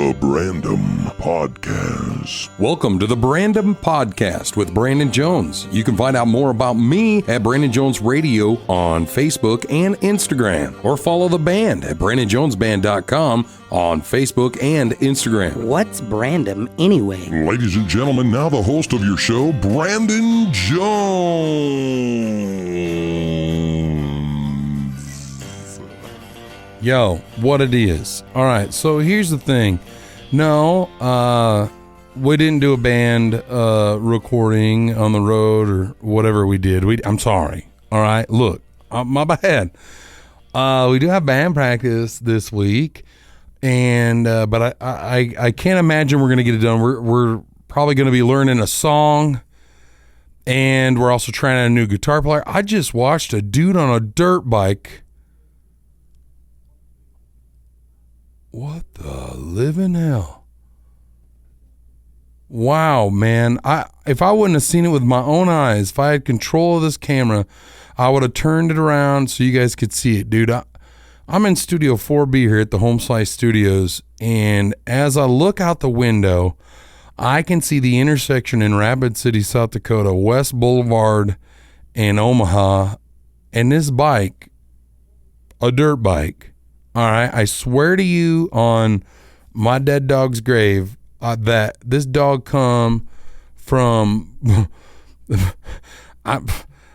The brandoM Podcast. Welcome to the brandoM Podcast with Brandon Jones. You can find out more about me at Brandon Jones Radio on Facebook and Instagram, or follow the band at brandonjonesband.com on Facebook and Instagram. What's brandoM anyway? Ladies and gentlemen, now the host of your show, Brandon Jones. Yo, what it is. All right, so here's the thing. No, we didn't do a band recording on the road or whatever we did. I'm sorry. All right, look, my bad. We do have band practice this week, and but I can't imagine we're gonna get it done. We're probably gonna be learning a song, and we're also trying out a new guitar player. I just watched a dude on a dirt bike. What the living hell? Wow, man. If I wouldn't have seen it with my own eyes, if I had control of this camera, I would have turned it around so you guys could see it. Dude, I'm in Studio 4B here at the Home Slice Studios, and as I look out the window, I can see the intersection in Rapid City, South Dakota, West Boulevard and Omaha, and this bike, a dirt bike. All right, I swear to you on my dead dog's grave that this dog come from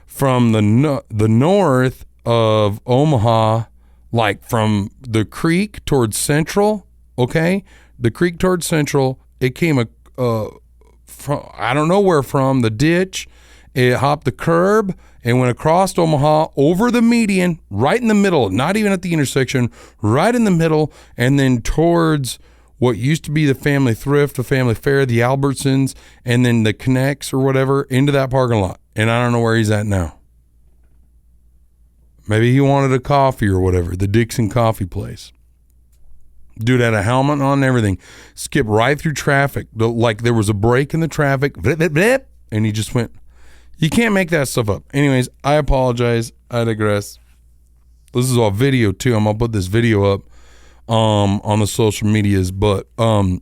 from the north of Omaha, like from the creek towards Central. Okay, the creek towards Central. It came from I don't know where from the ditch. It hopped the curb and went across Omaha, over the median, right in the middle, not even at the intersection, right in the middle, and then towards what used to be the Family Thrift, the Family Fair, the Albertsons, and then the Connects or whatever, into that parking lot. And I don't know where he's at now. Maybe he wanted a coffee or whatever, the Dixon Coffee Place. Dude had a helmet on and everything. Skipped right through traffic. Like there was a break in the traffic, and he just went. You can't make that stuff up. Anyways, I apologize. I digress. This is all video too. I'm gonna put this video up on the social medias. But let's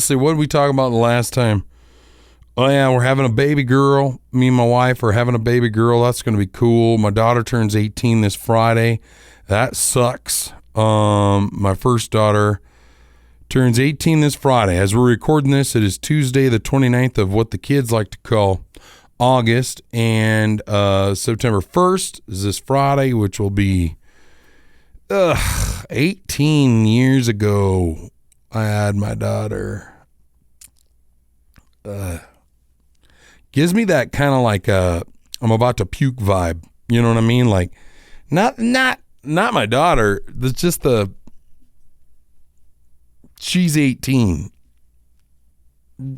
see, what did we talk about the last time? Oh yeah, we're having a baby girl. Me and my wife are having a baby girl. That's gonna be cool. My daughter turns 18 this Friday. That sucks. My first daughter turns 18 this Friday. As we're recording this, it is Tuesday, the 29th of what the kids like to call August, and September 1st is this Friday, which will be 18 years ago I had my daughter. Gives me that kind of like I'm about to puke vibe. You know what I mean? Like not my daughter. It's just she's 18.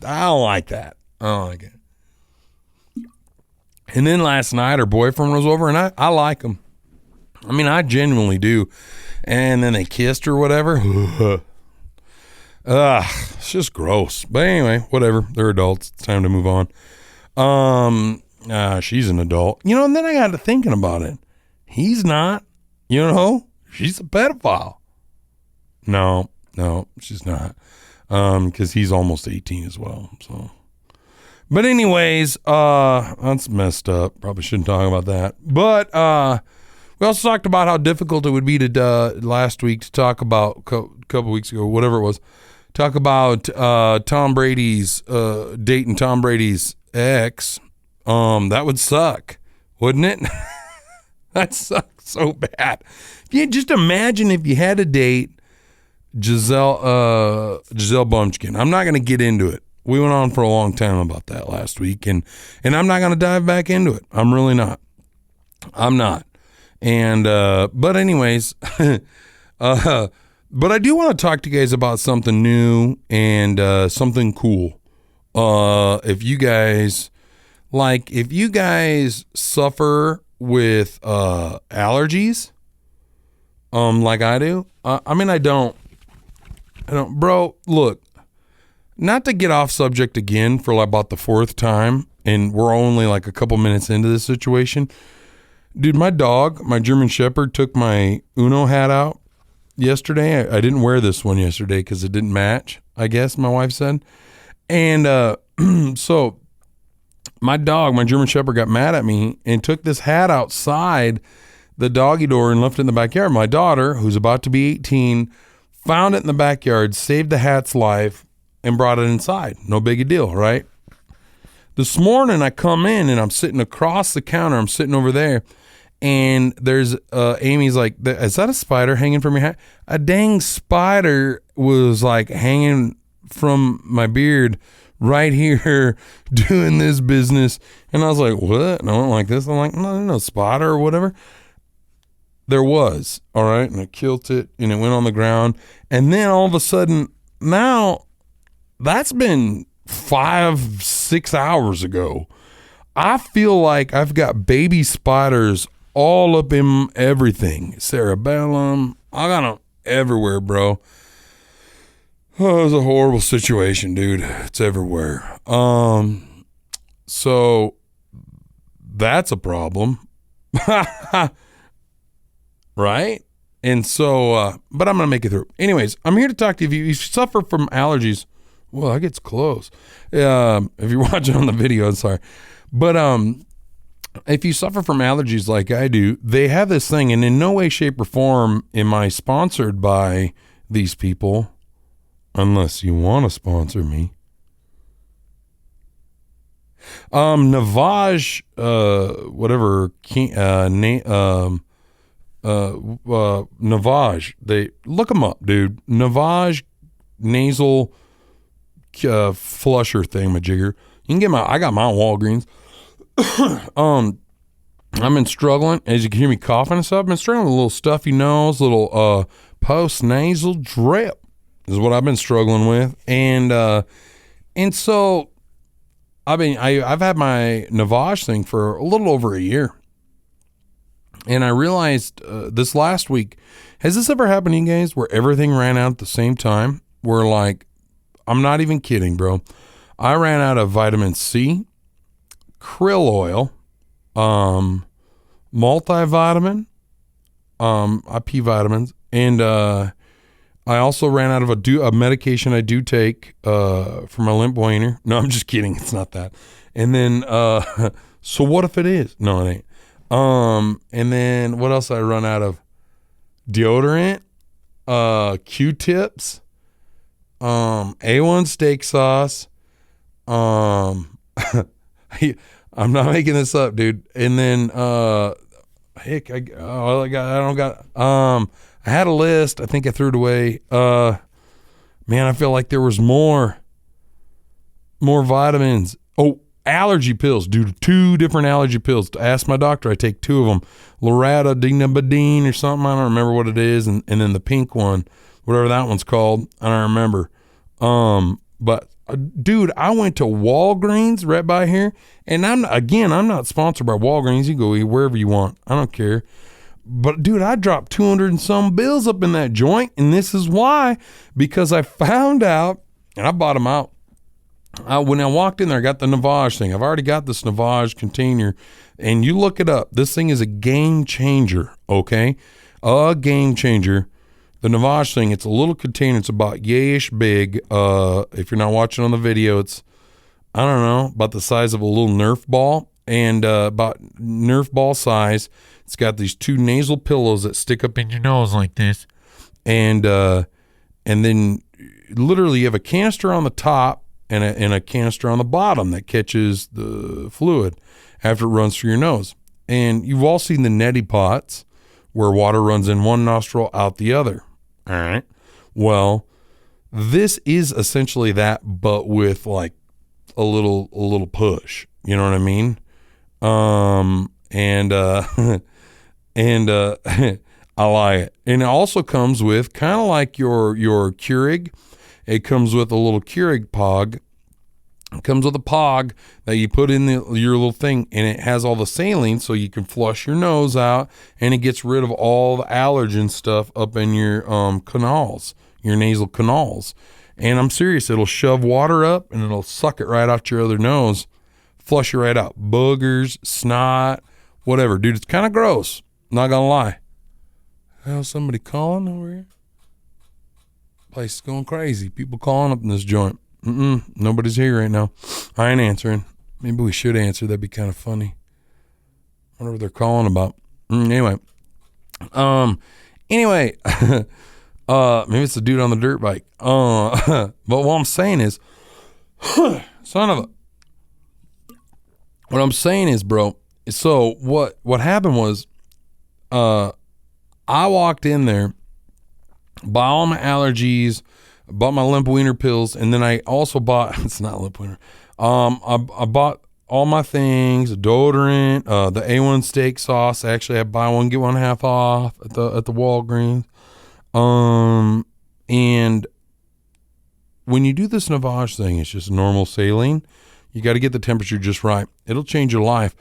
I don't like that. I don't like it. And then last night her boyfriend was over, and I like him. I mean, I genuinely do. And then they kissed or whatever. It's just gross. But anyway, whatever. They're adults. It's time to move on. She's an adult. You know, and then I got to thinking about it. He's not. You know? She's a pedophile. No, she's not. Because he's almost 18 as well. So, but anyways, that's messed up. Probably shouldn't talk about that. But we also talked about how difficult it would be to last week to talk about couple weeks ago, whatever it was. Talk about Tom Brady's dating Tom Brady's ex. That would suck, wouldn't it? That sucks so bad. Yeah, just imagine if you had to date Giselle Bundchen. I'm not going to get into it. We went on for a long time about that last week, and I'm not going to dive back into it. I'm really not. I'm not. And but anyways, but I do want to talk to you guys about something new and something cool. If you guys suffer with allergies, like I do. I mean, I don't, bro, look, not to get off subject again for like about the fourth time, and we're only like a couple minutes into this situation. Dude, my dog, my German Shepherd, took my Uno hat out yesterday. I didn't wear this one yesterday because it didn't match, I guess my wife said. And so my dog, my German Shepherd, got mad at me and took this hat outside the doggy door and left it in the backyard. My daughter, who's about to be 18, found it in the backyard, saved the hat's life, and brought it inside. No big a deal, right? This morning I come in and I'm sitting across the counter. I'm sitting over there, and there's Amy's like, is that a spider hanging from your hat? A dang spider was like hanging from my beard right here doing this business. And I was like, what? And I went like this. I'm like, no spider or whatever. There was, all right, and I killed it, and it went on the ground. And then all of a sudden, now that's been 5-6 hours ago. I feel like I've got baby spiders all up in everything. Cerebellum, I got them everywhere, bro. Oh, it was a horrible situation, dude. It's everywhere. So that's a problem. Right? And so, but I'm going to make it through. Anyways, I'm here to talk to you. If you suffer from allergies, well, that gets close. If you're watching on the video, I'm sorry. But if you suffer from allergies like I do, they have this thing, and in no way, shape, or form am I sponsored by these people, unless you want to sponsor me. Navage, whatever, Navage, they look them up, dude. Navage nasal flusher thingamajigger. You can get I got mine at Walgreens. I've been struggling, as you can hear me coughing and stuff. I've been struggling with a little stuffy nose, little post nasal drip is what I've been struggling with, and so I've had my Navage thing for a little over a year. And I realized this last week, has this ever happened to you guys where everything ran out at the same time? Where, like, I'm not even kidding, bro. I ran out of vitamin C, krill oil, multivitamin, IP vitamins, and I also ran out of a medication I do take for my limp wiener. No, I'm just kidding. It's not that. And then, so what if it is? No, it ain't. And then what else I run out of? Deodorant, Q-tips, A1 steak sauce. I'm not making this up, dude. And then, heck, I had a list. I think I threw it away. Man, I feel like there was more vitamins. Oh, allergy pills, dude. 2 different allergy pills. To ask my doctor, I take 2 of them. Loratadine or something. I don't remember what it is. And then the pink one, whatever that one's called, I don't remember. But dude, I went to Walgreens right by here, and I'm not sponsored by Walgreens. You go eat wherever you want. I don't care. But dude, I dropped 200 and some bills up in that joint, and this is why, because I found out, and I bought them out. When I walked in there, I got the Navage thing. I've already got this Navage container, and you look it up. This thing is a game changer, okay? A game changer. The Navage thing, it's a little container. It's about yayish big. If you're not watching on the video, it's, I don't know, about the size of a little Nerf ball, and about Nerf ball size. It's got these 2 nasal pillows that stick up in your nose like this, and then literally you have a canister on the top and a canister on the bottom that catches the fluid after it runs through your nose. And you've all seen the neti pots where water runs in one nostril, out the other. All right. Well, this is essentially that, but with like a little push. You know what I mean? And I like it. And it also comes with kind of like your Keurig. It comes with a little Keurig pog. It comes with a pog that you put in your little thing, and it has all the saline so you can flush your nose out, and it gets rid of all the allergen stuff up in your canals, your nasal canals. And I'm serious, it'll shove water up and it'll suck it right out your other nose, flush you right out. Boogers, snot, whatever. Dude, it's kind of gross. Not gonna lie. Hell, somebody calling over here? Place is going crazy. People calling up in this joint. Nobody's here right now. I ain't answering. Maybe we should answer. That'd be kind of funny. Wonder what they're calling about. Anyway, maybe it's the dude on the dirt bike. But what I'm saying is, what I'm saying is, bro. So what happened was, I walked in there, bought all my allergies, bought my limp wiener pills, and then I also bought, it's not limp wiener, I bought all my things, deodorant, the A1 steak sauce. Actually, I buy one, get one half off at the Walgreens. And when you do this navage thing, it's just normal saline. You got to get the temperature just right. It'll change your life.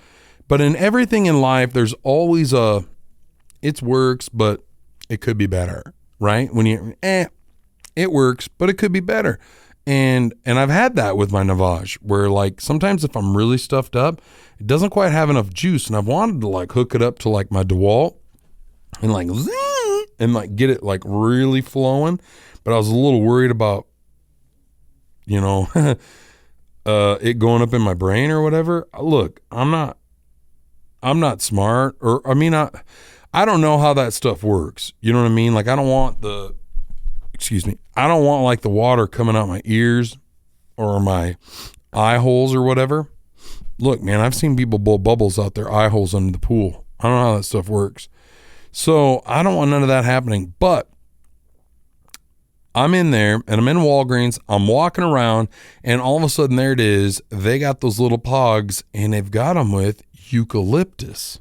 But in everything in life, there's always it works, but it could be better, right? When it works, but it could be better. And I've had that with my navage, where like sometimes if I'm really stuffed up, it doesn't quite have enough juice, and I've wanted to like hook it up to like my DeWalt and like zing, and like get it like really flowing, but I was a little worried about, you know, it going up in my brain or whatever. Look, I'm not smart, or I mean, I don't know how that stuff works. You know what I mean? Like I don't want like the water coming out my ears or my eye holes or whatever. Look, man, I've seen people blow bubbles out their eye holes under the pool. I don't know how that stuff works. So I don't want none of that happening. But I'm in there and I'm in Walgreens. I'm walking around and all of a sudden there it is. They got those little pogs and they've got them with eucalyptus.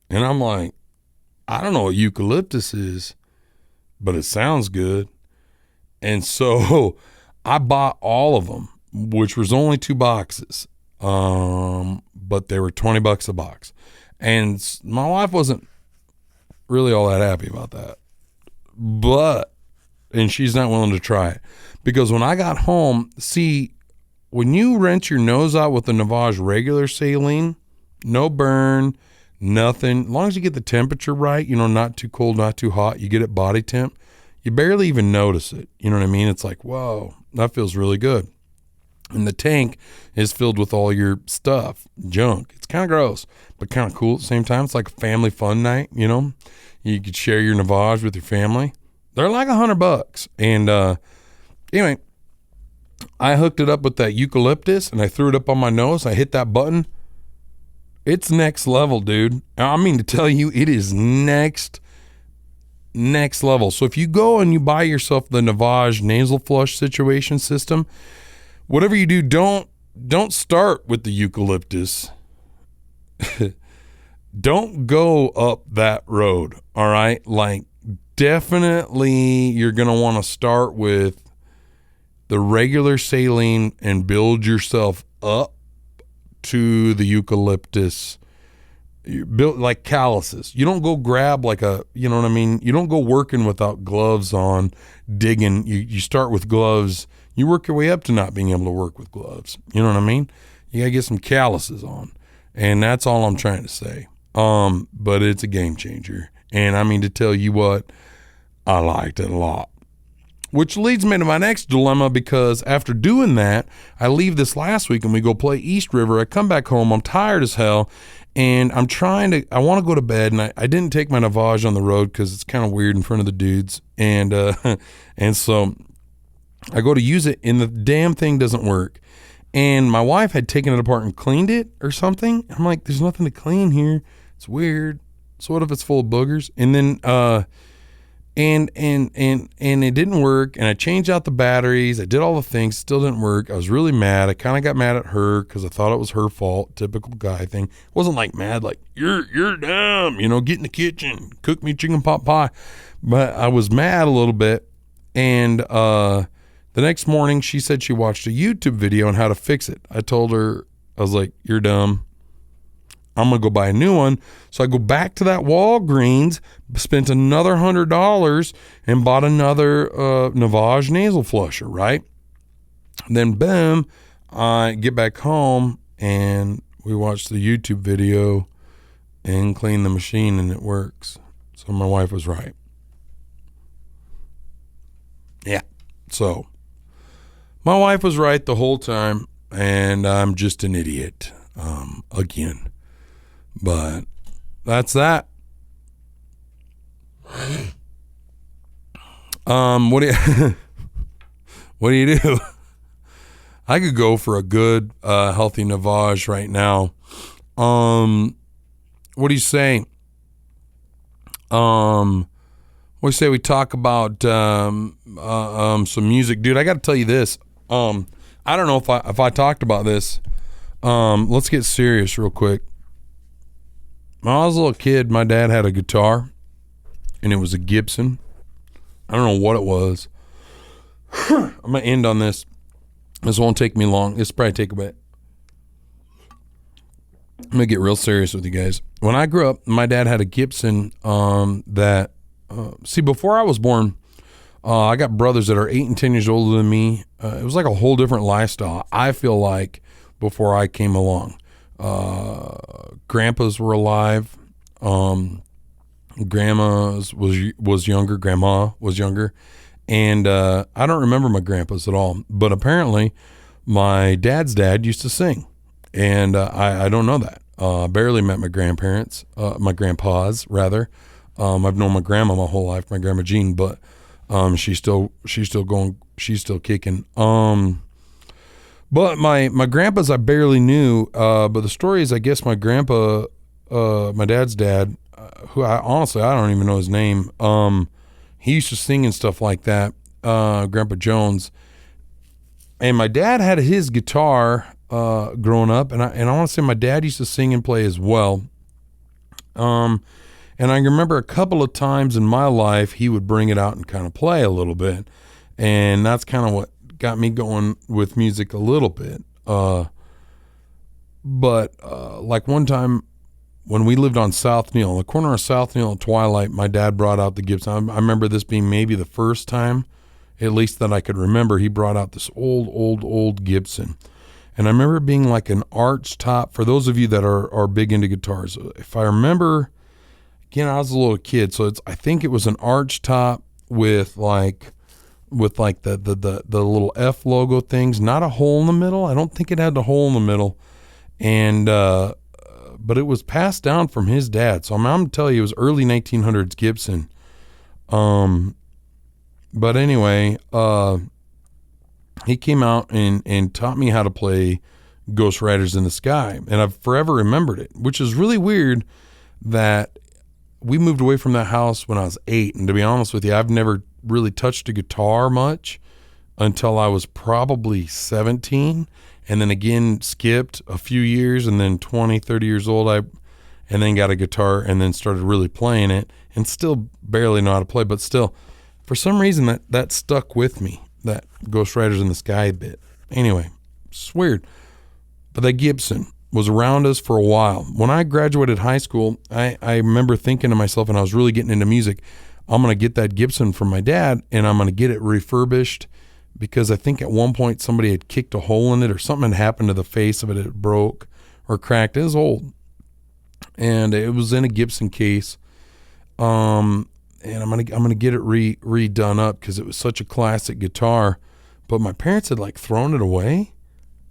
And I'm like, I don't know what eucalyptus is, but it sounds good. And so I bought all of them, which was only 2 boxes. But they were $20 a box. And my wife wasn't really all that happy about that. And she's not willing to try it. Because when I got home, see, when you rinse your nose out with the Navage regular saline, no burn, nothing. As long as you get the temperature right, you know, not too cold, not too hot, you get it body temp, you barely even notice it. You know what I mean? It's like, whoa, that feels really good. And the tank is filled with all your stuff, junk. It's kind of gross, but kind of cool at the same time. It's like a family fun night, you know? You could share your Navage with your family. They're like $100. And anyway, I hooked it up with that eucalyptus and I threw it up on my nose. I hit that button. It's next level, dude. I mean to tell you, it is next level. So if you go and you buy yourself the Navage nasal flush situation system, whatever you do, don't start with the eucalyptus. Don't go up that road, all right? Like, definitely you're going to want to start with the regular saline and build yourself up to the eucalyptus. You build like calluses. You don't go grab like you know what I mean? You don't go working without gloves on, digging. You start with gloves. You work your way up to not being able to work with gloves. You know what I mean? You got to get some calluses on. And that's all I'm trying to say. But it's a game changer. And I mean to tell you what, I liked it a lot. Which leads me to my next dilemma, because after doing that, I leave this last week and we go play East River. I come back home. I'm tired as hell. And I want to go to bed. And I didn't take my Navage on the road because it's kind of weird in front of the dudes. And so I go to use it and the damn thing doesn't work. And my wife had taken it apart and cleaned it or something. I'm like, there's nothing to clean here. It's weird. So what if it's full of boogers? And then, and it didn't work. And I changed out the batteries. I did all the things. Still didn't work. I was really mad. I kind of got mad at her because I thought it was her fault. Typical guy thing. Wasn't like mad, like you're dumb, you know, get in the kitchen, cook me chicken pot pie. But I was mad a little bit. And, the next morning she said she watched a YouTube video on how to fix it. I told her, I was like, you're dumb. I'm going to go buy a new one. So I go back to that Walgreens, spent another $100 and bought another Navage nasal flusher, right? Then boom, I get back home and we watch the YouTube video and clean the machine and it works. So my wife was right. Yeah. So my wife was right the whole time, and I'm just an idiot again. But that's that. What do you what do you do? I could go for a good healthy navage right now. What do you say? What do you say we talk about some music, dude? I got to tell you this. I don't know if I talked about this. Let's get serious real quick. When I was a little kid, my dad had a guitar, and it was a Gibson. I don't know what it was. I'm gonna end on this. This won't take me long. This will probably take a bit. I'm gonna get real serious with you guys. When I grew up, my dad had a Gibson before I was born, I got brothers that are 8 and 10 years older than me. It was like a whole different lifestyle, I feel like, before I came along. Grandpas were alive. Grandma was younger. And I don't remember my grandpas at all. But apparently, my dad's dad used to sing. And I don't know that. I barely met my grandparents, my grandpas, rather. I've known my grandma my whole life, my grandma Jean, but she's still kicking. But my grandpas I barely knew. But the story is, I guess my grandpa, my dad's dad, who I don't even know his name. He used to sing and stuff like that. Grandpa Jones. And my dad had his guitar growing up, and I want to say my dad used to sing and play as well. And I remember a couple of times in my life he would bring it out and kind of play a little bit, and that's kind of what got me going with music a little bit. But like one time when we lived on South Neal, the corner of South Neal and Twilight, my dad brought out the Gibson. I remember this being maybe the first time, at least that I could remember, he brought out this old Gibson. And I remember it being like an arch top. For those of you that are big into guitars, if I remember, again, I was a little kid, so I think it was an arch top with like the little F logo things, not a hole in the middle. I don't think it had the hole in the middle. And but it was passed down from his dad. So I'm going to tell you, it was early 1900s Gibson. But anyway, he came out and taught me how to play Ghost Riders in the Sky. And I've forever remembered it, which is really weird that we moved away from that house when I was 8. And to be honest with you, I've never really touched a guitar much until I was probably 17. And then again, skipped a few years, and then 20, 30 years old, and then got a guitar and then started really playing it, and still barely know how to play, but still, for some reason that stuck with me, that Ghost Riders in the Sky bit. Anyway, it's weird. But that Gibson was around us for a while. When I graduated high school, I remember thinking to myself, and I was really getting into music, I'm going to get that Gibson from my dad, and I'm going to get it refurbished, because I think at one point somebody had kicked a hole in it, or something had happened to the face of it. It broke or cracked. It was old, and it was in a Gibson case. And I'm gonna get it redone up, because it was such a classic guitar. But my parents had like thrown it away,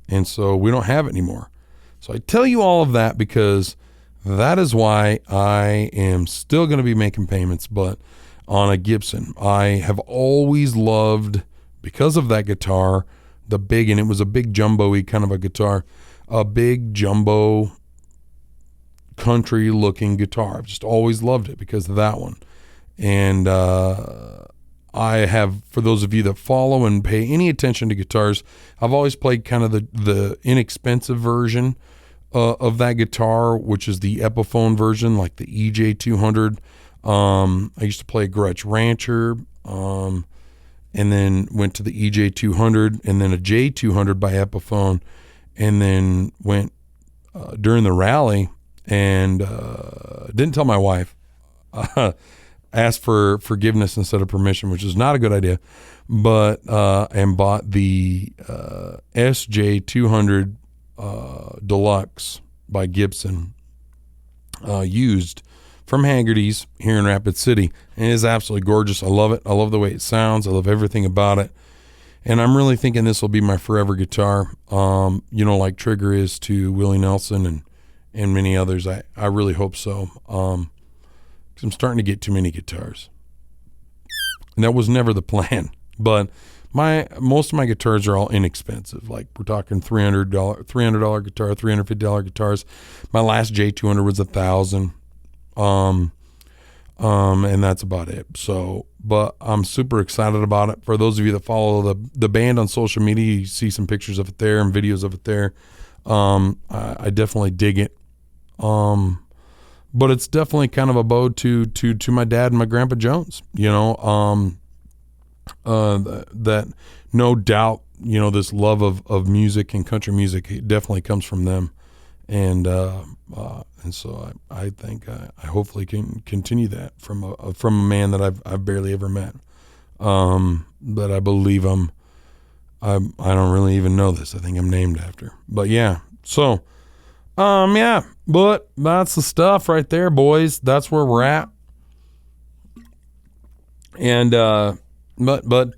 and so we don't have it anymore. So I tell you all of that because that is why I am still going to be making payments, but on a Gibson. I have always loved, because of that guitar, and it was a big jumbo-y kind of a guitar, a big jumbo country looking guitar. I've just always loved it because of that one. And I have, for those of you that follow and pay any attention to guitars, I've always played kind of the inexpensive version of that guitar, which is the Epiphone version, like the EJ200. I used to play a Gretsch Rancher, and then went to the EJ200, and then a J200 by Epiphone, and then went during the rally and didn't tell my wife. Asked for forgiveness instead of permission, which is not a good idea, but and bought the SJ200 Deluxe by Gibson, used from Haggerty's here in Rapid City. And it is absolutely gorgeous. I love it. I love the way it sounds. I love everything about it. And I'm really thinking this will be my forever guitar, like Trigger is to Willie Nelson and many others. I really hope so. 'Cause I'm starting to get too many guitars. And that was never the plan. But most of my guitars are all inexpensive. Like we're talking $300 guitar, $350 guitars. My last J200 was $1,000. And that's about it. So, but I'm super excited about it. For those of you that follow the band on social media, you see some pictures of it there and videos of it there. I definitely dig it. But it's definitely kind of a bode to my dad and my grandpa Jones, that no doubt, this love of music and country music, it definitely comes from them. And so I think I hopefully can continue that from a man that I've barely ever met. But I believe I don't really even know this. I think I'm named after, but yeah. So, yeah, but that's the stuff right there, boys. That's where we're at. And, but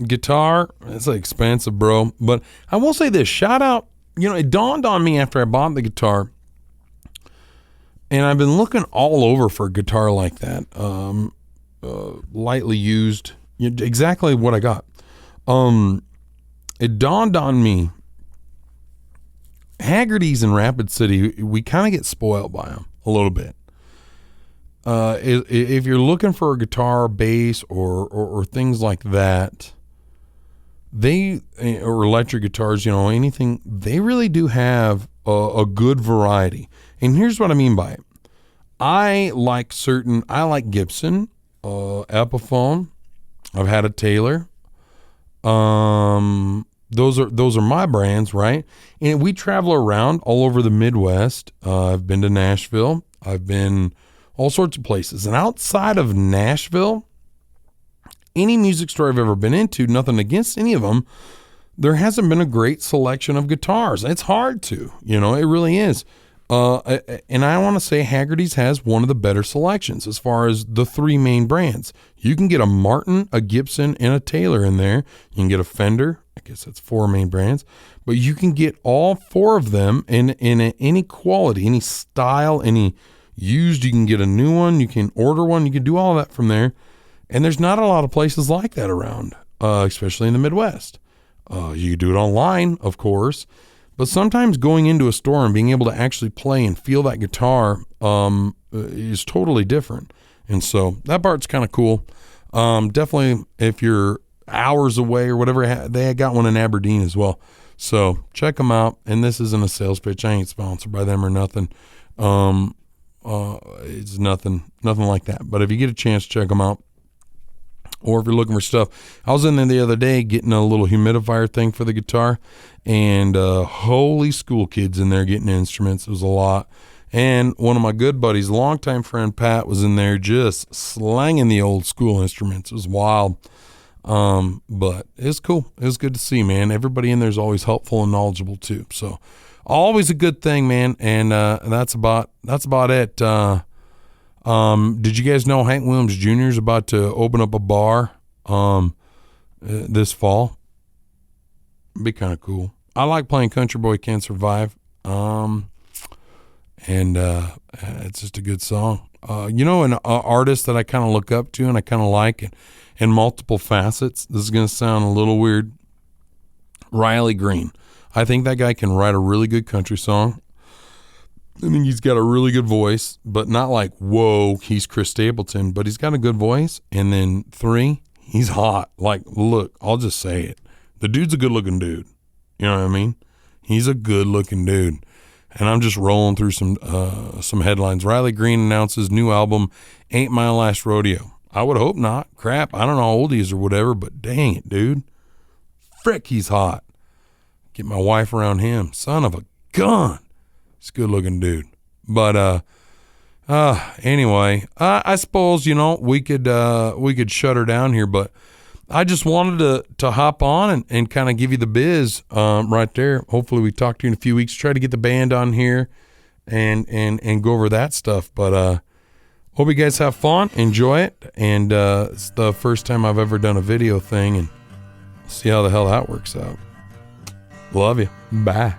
guitar, it's expensive, bro. But I will say this, shout out, it dawned on me after I bought the guitar, and I've been looking all over for a guitar like that, lightly used, exactly what I got. It dawned on me, Haggerty's in Rapid City, we kind of get spoiled by them a little bit. If you're looking for a guitar, bass, or things like that, or electric guitars, anything, they really do have a good variety. And here's what I mean by it. I like Gibson, Epiphone. I've had a Taylor. Those are my brands, right? And we travel around all over the Midwest. I've been to Nashville. I've been all sorts of places. And outside of Nashville, any music store I've ever been into, nothing against any of them, there hasn't been a great selection of guitars. It's hard to, it really is. And I want to say Haggerty's has one of the better selections as far as the three main brands. You can get a Martin, a Gibson, and a Taylor in there. You can get a Fender. I guess that's four main brands. But you can get all four of them in any quality, any style, any used. You can get a new one. You can order one. You can do all of that from there. And there's not a lot of places like that around, especially in the Midwest. You can do it online, of course. But sometimes going into a store and being able to actually play and feel that guitar is totally different. And so that part's kind of cool. Definitely if you're hours away or whatever, they got one in Aberdeen as well. So check them out. And this isn't a sales pitch. I ain't sponsored by them or nothing. It's nothing like that. But if you get a chance, check them out. Or if you're looking for stuff, I was in there the other day getting a little humidifier thing for the guitar, and holy school kids in there getting instruments. It was a lot. And one of my good buddies, longtime friend Pat, was in there just slanging the old school instruments. It was wild. But it's cool. It was good to see, man. Everybody in there is always helpful and knowledgeable too. So always a good thing, man. And that's about it. Did you guys know Hank Williams Jr. is about to open up a bar this fall? It'd be kind of cool. I like playing Country Boy Can't Survive. And it's just a good song. An artist that I kind of look up to and I kind of like in multiple facets. This is going to sound a little weird. Riley Green. I think that guy can write a really good country song. I think he's got a really good voice, but not like, whoa, he's Chris Stapleton, but he's got a good voice. And then 3, he's hot. Like, look, I'll just say it. The dude's a good looking dude. You know what I mean? He's a good looking dude. And I'm just rolling through some headlines. Riley Green announces new album, Ain't My Last Rodeo. I would hope not. Crap, I don't know how old he is or whatever, but dang it, dude. Frick, he's hot. Get my wife around him. Son of a gun. He's a good looking dude. But anyway, I suppose, we could shut her down here, but I just wanted to hop on and kind of give you the biz right there. Hopefully we talk to you in a few weeks, try to get the band on here and go over that stuff. But Hope you guys have fun, enjoy it, and it's the first time I've ever done a video thing, and see how the hell that works out. Love you. Bye.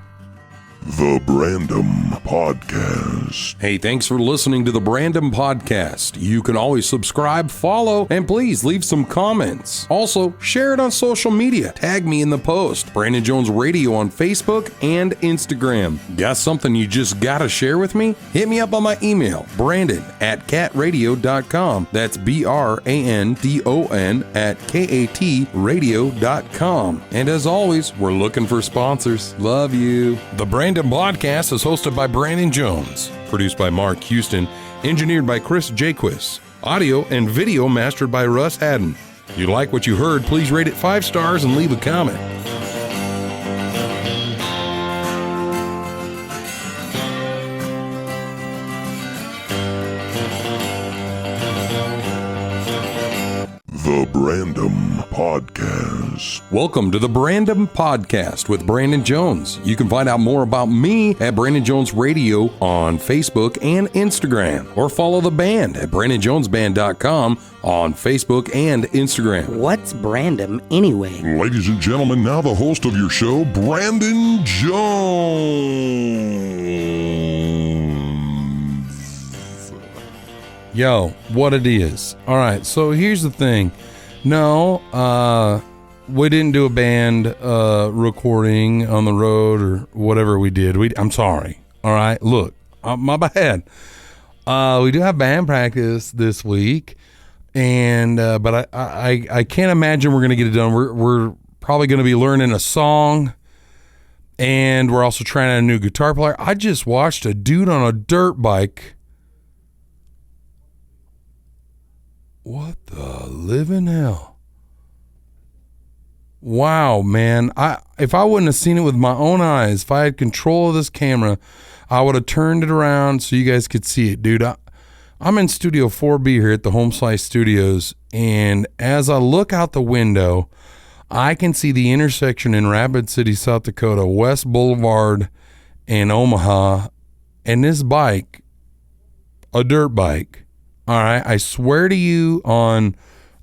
The brandoM Podcast. Hey, thanks for listening to the brandoM Podcast. You can always subscribe, follow, and please leave some comments. Also, share it on social media. Tag me in the post. Brandon Jones Radio on Facebook and Instagram. Got something you just gotta share with me? Hit me up on my email, brandon@catradio.com. That's brandon@katradio.com. And as always, we're looking for sponsors. Love you. The brandoM Podcast is hosted by Brandon Jones, produced by Mark Houston, engineered by Chris Jaquist, audio and video mastered by Russ Haddon. If you like what you heard, please rate it 5 stars and leave a comment. The brandoM Podcast. Welcome to the brandoM Podcast with Brandon Jones. You can find out more about me at Brandon Jones Radio on Facebook and Instagram, or follow the band at brandonjonesband.com on Facebook and Instagram. What's brandoM anyway? Ladies and gentlemen, now the host of your show, Brandon Jones. Yo, what it is. All right, so here's the thing. No, we didn't do a band recording on the road or whatever we did. I'm sorry. All right, look, my bad. We do have band practice this week, and but I can't imagine we're gonna get it done. We're probably gonna be learning a song, and we're also trying out a new guitar player. I just watched a dude on a dirt bike. What the living hell? Wow, man. If I wouldn't have seen it with my own eyes, if I had control of this camera, I would have turned it around so you guys could see it. Dude, I'm in Studio 4B here at the Home Slice Studios, and as I look out the window, I can see the intersection in Rapid City, South Dakota, West Boulevard and Omaha, and this bike, a dirt bike, all right, I swear to you on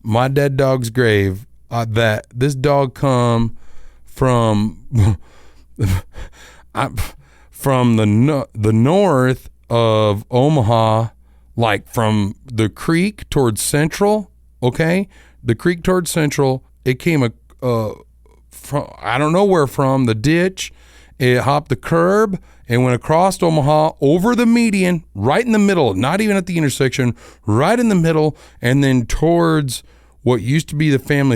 my dead dog's grave that this dog come from from the north of Omaha, like from the creek towards Central, okay? The creek towards Central, it came from, I don't know where from, the ditch, it hopped the curb, and went across Omaha, over the median, right in the middle, not even at the intersection, right in the middle, and then towards what used to be the family